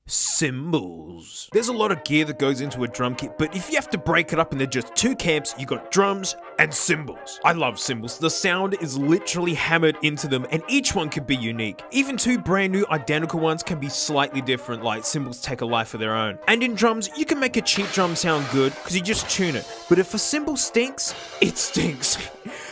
cymbals. There's a lot of gear that goes into a drum kit, but if you have to break it up into just two camps, you got drums and cymbals. I love cymbals. The sound is literally hammered into them, and each one could be unique. Even two brand new identical ones can be slightly different, like cymbals take a life of their own. And in drums, you can make a cheap drum sound good because you just tune it. But if a cymbal stinks, it stinks.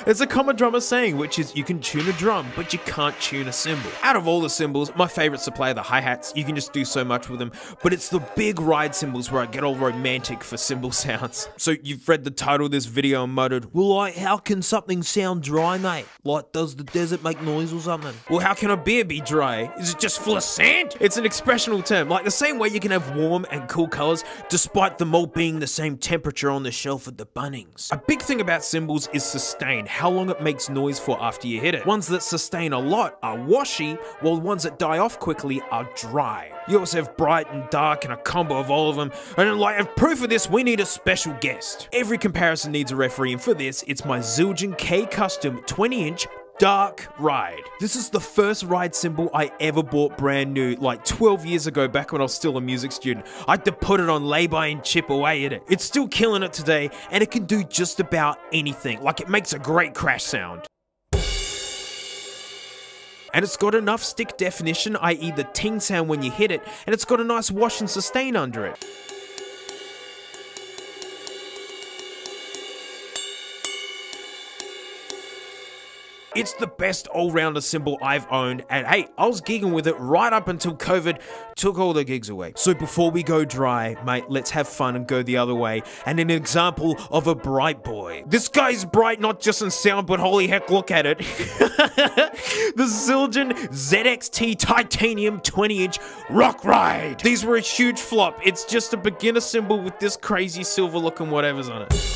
There's a common drummer saying, which is you can tune a drum, but you can't tune a cymbal. Out of all the cymbals, my favorites to play are the hi-hats. You can just do so much with them, but it's the big ride cymbals where I get all romantic for cymbal sounds. So you've read the title of this video and muttered, well, like, how can something sound dry, mate? Like, does the desert make noise or something? Well, how can a beer be dry? Is it just full of sand? It's an expressional term, like the same way you can have warm and cool colors, despite them all being the same temperature on the shelf at the Bunnings. A big thing about cymbals is sustain, how long it makes noise for after you hit it. Ones that sustain a lot are washy, while ones that die off quickly are dry. You also have bright and dark and a combo of all of them, and like, as proof of this, we need a special guest. Every comparison needs a referee, and for this, it's my Zildjian K Custom 20-inch dark ride. This is the first ride cymbal I ever bought brand new, like 12 years ago, back when I was still a music student. I had to put it on lay-by and chip away at it. It's still killing it today, and it can do just about anything. Like, it makes a great crash sound. And it's got enough stick definition, i.e. the ting sound when you hit it, and it's got a nice wash and sustain under it. It's the best all-rounder cymbal I've owned, and hey, I was gigging with it right up until COVID took all the gigs away. So before we go dry, mate, let's have fun and go the other way, and an example of a bright boy. This guy's bright not just in sound, but holy heck, look at it. The Zildjian ZXT Titanium 20-inch Rock Ride. These were a huge flop. It's just a beginner cymbal with this crazy silver looking whatever's on it.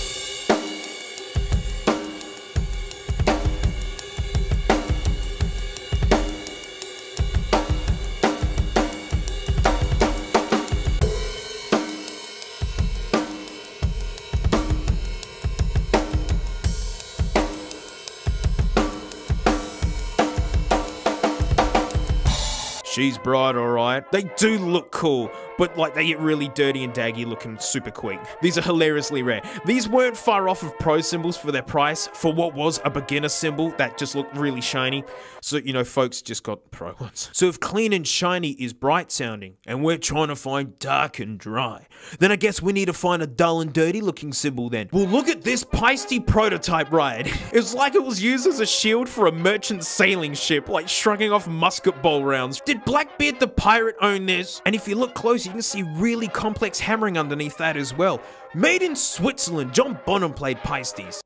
She's bright, alright. They do look cool, but like they get really dirty and daggy looking super quick. These are hilariously rare. These weren't far off of pro cymbals for their price, for what was a beginner cymbal that just looked really shiny. So, you know, folks just got pro ones. So if clean and shiny is bright sounding, and we're trying to find dark and dry, then I guess we need to find a dull and dirty looking cymbal then. Well, look at this pasty prototype ride. It's like it was used as a shield for a merchant sailing ship, like shrugging off musket ball rounds. Did Blackbeard the pirate own this? And if you look close, you can see really complex hammering underneath that as well. Made in Switzerland. John Bonham played pasties.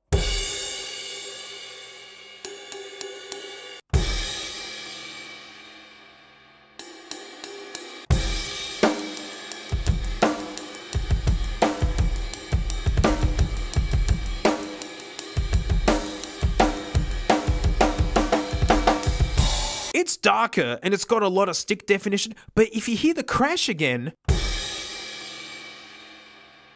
It's darker and it's got a lot of stick definition, but if you hear the crash again,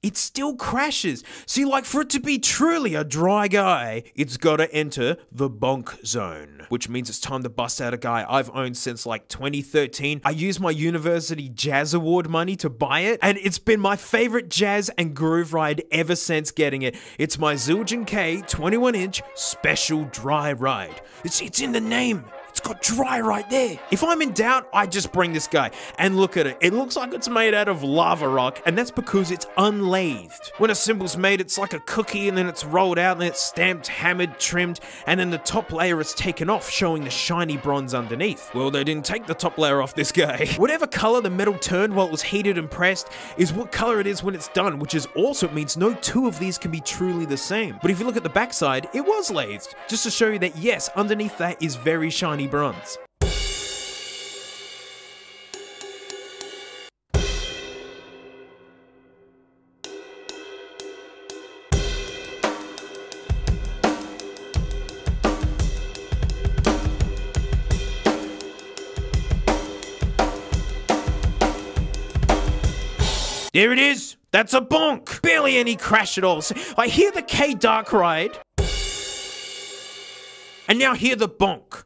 it still crashes. See, like, for it to be truly a dry guy, it's gotta enter the bonk zone, which means it's time to bust out a guy I've owned since like 2013. I used my university jazz award money to buy it, and it's been my favorite jazz and groove ride ever since getting it. It's my Zildjian K 21-inch special dry ride. It's in the name. It's got dry right there. If I'm in doubt, I just bring this guy and look at it. It looks like it's made out of lava rock, and that's because it's unlathed. When a cymbal's made, it's like a cookie, and then it's rolled out, and then it's stamped, hammered, trimmed, and then the top layer is taken off, showing the shiny bronze underneath. Well, they didn't take the top layer off this guy. Whatever color the metal turned while it was heated and pressed is what color it is when it's done, which is also means no two of these can be truly the same. But if you look at the backside, it was lathed, just to show you that yes, underneath that is very shiny bronze. There it is. That's a bonk. Barely any crash at all. So I hear the K dark ride, and now hear the bonk.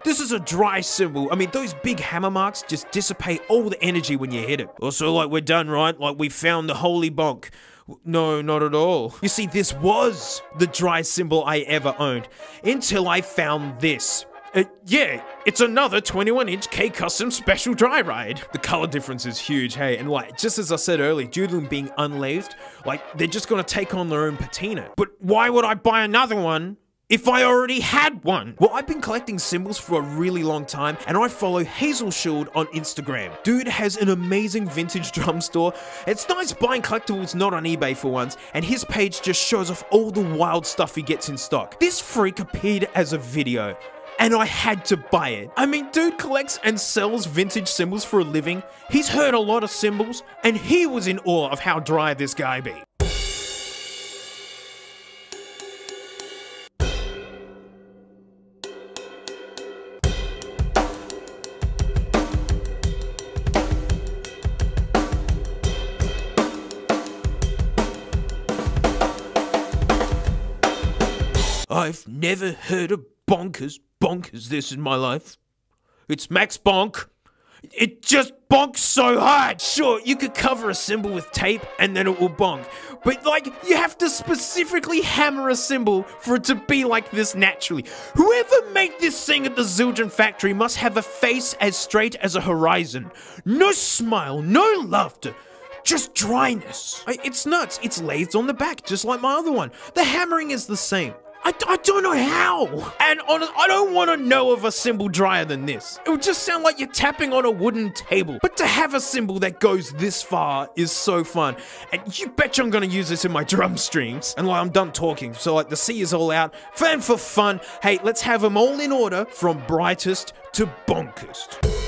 This is a dry cymbal. I mean, those big hammer marks just dissipate all the energy when you hit it. Also, like, we're done, right? Like, we found the holy bonk. No, not at all. You see, this was the dry cymbal I ever owned until I found this. Yeah, it's another 21-inch K-Custom Special Dry Ride. The color difference is huge, hey, and like, just as I said earlier, due to them being unlathed, like, they're just gonna take on their own patina. But why would I buy another one if I already had one? Well, I've been collecting cymbals for a really long time, and I follow Hazel Shield on Instagram. Dude has an amazing vintage drum store. It's nice buying collectibles not on eBay for once, and his page just shows off all the wild stuff he gets in stock. This freak appeared as a video, and I had to buy it. I mean, dude collects and sells vintage cymbals for a living. He's heard a lot of cymbals, and he was in awe of how dry this guy be. I've never heard of bonkers this in my life. It's max bonk. It just bonks so hard. Sure, you could cover a cymbal with tape and then it will bonk. But like, you have to specifically hammer a cymbal for it to be like this naturally. Whoever made this thing at the Zildjian factory must have a face as straight as a horizon. No smile, no laughter. Just dryness. It's nuts. It's lathed on the back, just like my other one. The hammering is the same. I don't know how. And I don't want to know of a cymbal drier than this. It would just sound like you're tapping on a wooden table. But to have a cymbal that goes this far is so fun. And you betcha I'm going to use this in my drum streams. And like, I'm done talking. So like, the C is all out. And for fun, hey, let's have them all in order from brightest to bonkest.